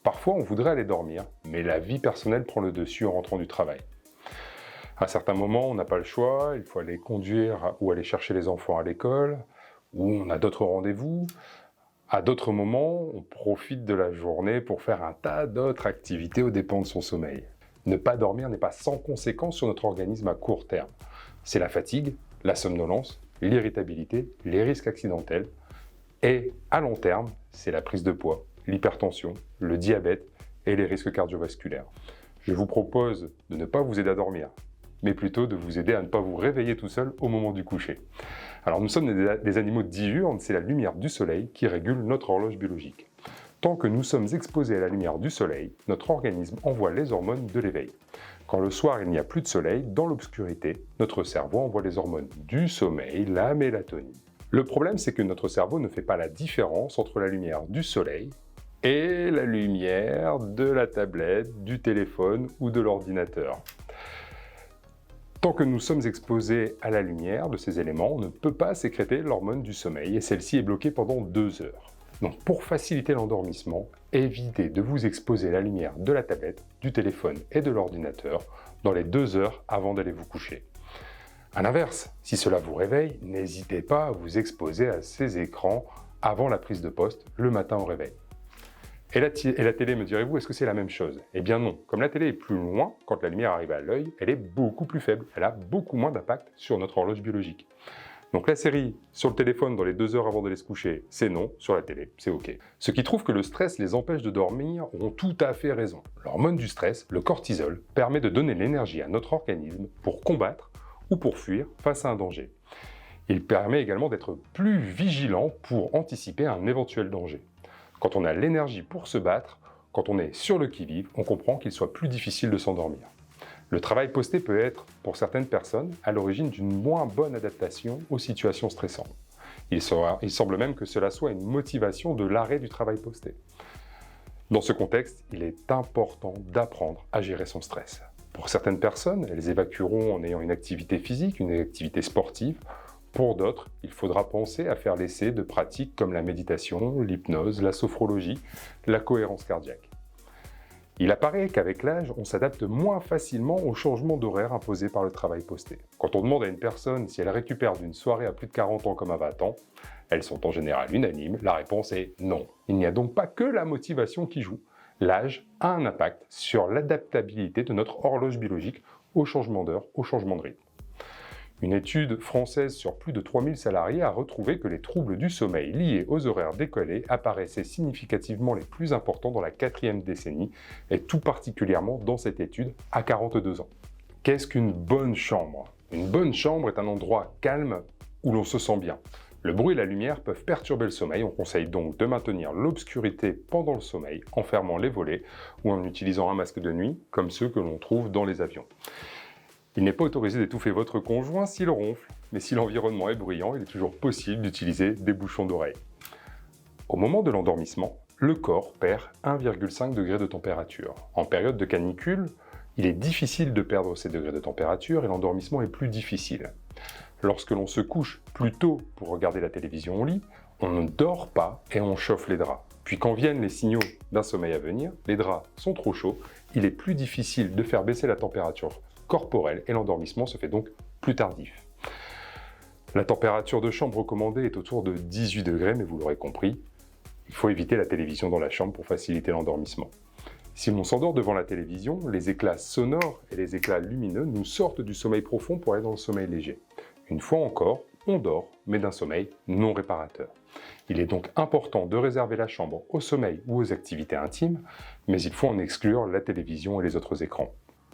Parfois, on voudrait aller dormir, mais la vie personnelle prend le dessus en rentrant du travail. À certains moments, on n'a pas le choix, il faut aller conduire ou aller chercher les enfants à l'école, ou on a d'autres rendez-vous. À d'autres moments, on profite de la journée pour faire un tas d'autres activités aux dépens de son sommeil. Ne pas dormir n'est pas sans conséquence sur notre organisme à court terme. C'est la fatigue, la somnolence, l'irritabilité, les risques accidentels. Et à long terme, c'est la prise de poids, l'hypertension, le diabète et les risques cardiovasculaires. Je vous propose de ne pas vous aider à dormir, mais plutôt de vous aider à ne pas vous réveiller tout seul au moment du coucher. Alors nous sommes des animaux diurnes, c'est la lumière du soleil qui régule notre horloge biologique. Tant que nous sommes exposés à la lumière du soleil, notre organisme envoie les hormones de l'éveil. Quand le soir il n'y a plus de soleil, dans l'obscurité, notre cerveau envoie les hormones du sommeil, la mélatonine. Le problème, c'est que notre cerveau ne fait pas la différence entre la lumière du soleil et la lumière de la tablette, du téléphone ou de l'ordinateur. Tant que nous sommes exposés à la lumière de ces éléments, on ne peut pas sécréter l'hormone du sommeil et celle-ci est bloquée pendant 2 heures. Donc pour faciliter l'endormissement, évitez de vous exposer à la lumière de la tablette, du téléphone et de l'ordinateur dans les 2 heures avant d'aller vous coucher. A l'inverse, si cela vous réveille, n'hésitez pas à vous exposer à ces écrans avant la prise de poste, le matin au réveil. Et la télé, me direz-vous, est-ce que c'est la même chose? Eh bien non, comme la télé est plus loin, quand la lumière arrive à l'œil, elle est beaucoup plus faible, elle a beaucoup moins d'impact sur notre horloge biologique. Donc la série sur le téléphone dans les 2 heures avant d'aller se coucher, c'est non, sur la télé, c'est ok. Ceux qui trouvent que le stress les empêche de dormir ont tout à fait raison. L'hormone du stress, le cortisol, permet de donner l'énergie à notre organisme pour combattre ou pour fuir face à un danger. Il permet également d'être plus vigilant pour anticiper un éventuel danger. Quand on a l'énergie pour se battre, quand on est sur le qui-vive, on comprend qu'il soit plus difficile de s'endormir. Le travail posté peut être, pour certaines personnes, à l'origine d'une moins bonne adaptation aux situations stressantes. Il semble même que cela soit une motivation de l'arrêt du travail posté. Dans ce contexte, il est important d'apprendre à gérer son stress. Pour certaines personnes, elles évacueront en ayant une activité physique, une activité sportive. Pour d'autres, il faudra penser à faire l'essai de pratiques comme la méditation, l'hypnose, la sophrologie, la cohérence cardiaque. Il apparaît qu'avec l'âge, on s'adapte moins facilement aux changements d'horaire imposés par le travail posté. Quand on demande à une personne si elle récupère d'une soirée à plus de 40 ans comme à 20 ans, elles sont en général unanimes, la réponse est non. Il n'y a donc pas que la motivation qui joue. L'âge a un impact sur l'adaptabilité de notre horloge biologique au changement d'heure, au changement de rythme. Une étude française sur plus de 3000 salariés a retrouvé que les troubles du sommeil liés aux horaires décalés apparaissaient significativement les plus importants dans la 4e décennie, et tout particulièrement dans cette étude à 42 ans. Qu'est-ce qu'une bonne chambre? Une bonne chambre est un endroit calme où l'on se sent bien. Le bruit et la lumière peuvent perturber le sommeil, on conseille donc de maintenir l'obscurité pendant le sommeil en fermant les volets ou en utilisant un masque de nuit comme ceux que l'on trouve dans les avions. Il n'est pas autorisé d'étouffer votre conjoint s'il ronfle, mais si l'environnement est bruyant, il est toujours possible d'utiliser des bouchons d'oreille. Au moment de l'endormissement, le corps perd 1,5 degré de température. En période de canicule, il est difficile de perdre ces degrés de température et l'endormissement est plus difficile. Lorsque l'on se couche plus tôt pour regarder la télévision au lit, on ne dort pas et on chauffe les draps. Puis quand viennent les signaux d'un sommeil à venir, les draps sont trop chauds, il est plus difficile de faire baisser la température corporelle et l'endormissement se fait donc plus tardif. La température de chambre recommandée est autour de 18 degrés, mais vous l'aurez compris, il faut éviter la télévision dans la chambre pour faciliter l'endormissement. Si l'on s'endort devant la télévision, les éclats sonores et les éclats lumineux nous sortent du sommeil profond pour aller dans le sommeil léger. Une fois encore, on dort, mais d'un sommeil non réparateur. Il est donc important de réserver la chambre au sommeil ou aux activités intimes, mais il faut en exclure la télévision et les autres écrans.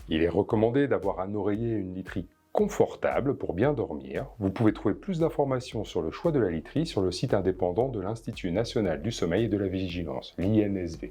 Il est recommandé d'avoir un oreiller et une literie confortable pour bien dormir. Vous pouvez trouver plus d'informations sur le choix de la literie sur le site indépendant de l'Institut national du sommeil et de la vigilance, l'INSV.